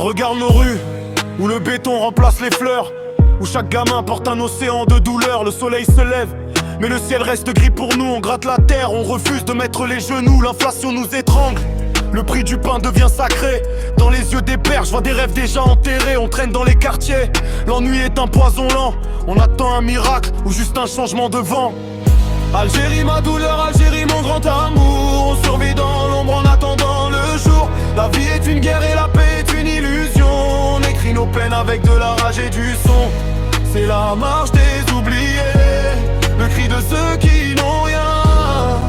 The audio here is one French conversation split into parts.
Regarde nos rues, où le béton remplace les fleurs, où chaque gamin porte un océan de douleur. Le soleil se lève, mais le ciel reste gris pour nous. On gratte la terre, on refuse de mettre les genoux. L'inflation nous étrangle, le prix du pain devient sacré. Dans les yeux des pères, je vois des rêves déjà enterrés. On traîne dans les quartiers, l'ennui est un poison lent. On attend un miracle ou juste un changement de vent. Algérie ma douleur, Algérie mon grand amour. On survit dans l'ombre en attendant le jour. La vie est une guerre et la paix est une illusion. On écrit nos peines avec de la rage et du son. C'est la marche des oubliés, le cri de ceux qui n'ont rien.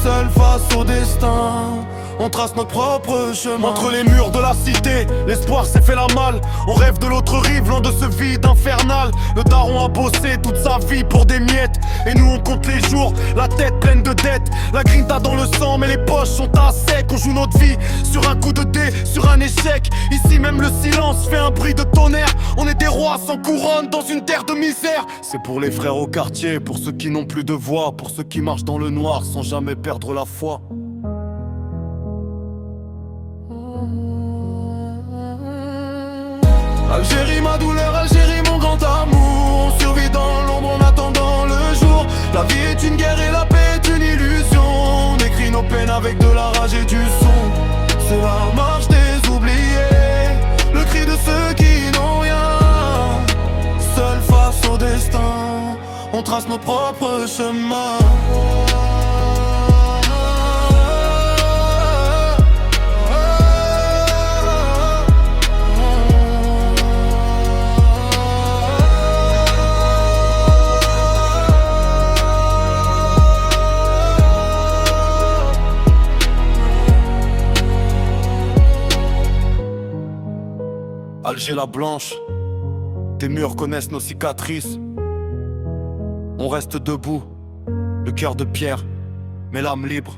Seul face au destin, on trace notre propre chemin. Entre les murs de la cité, l'espoir s'est fait la malle. On rêve de l'autre rive, loin de ce vide infernal. Le daron a bossé toute sa vie pour des miettes, et nous on compte les jours, la tête pleine de dettes. La grinta dans le sang, mais les poches sont à sec. On joue notre vie sur un coup de dé, sur un échec. Ici même le silence fait un bruit de tonnerre. On est des rois sans couronne dans une terre de misère. C'est pour les frères au quartier, pour ceux qui n'ont plus de voix, pour ceux qui marchent dans le noir sans jamais perdre la foi. Algérie ma douleur, Algérie mon grand amour. On survit dans l'ombre en attendant le jour. La vie est une guerre et la paix est une illusion. On écrit nos peines avec de la rage et du son. C'est la marche des oubliés, le cri de ceux qui n'ont rien. Seul face au destin, on trace nos propres chemins. Alger la blanche, tes murs connaissent nos cicatrices. On reste debout, le cœur de pierre, mais l'âme libre.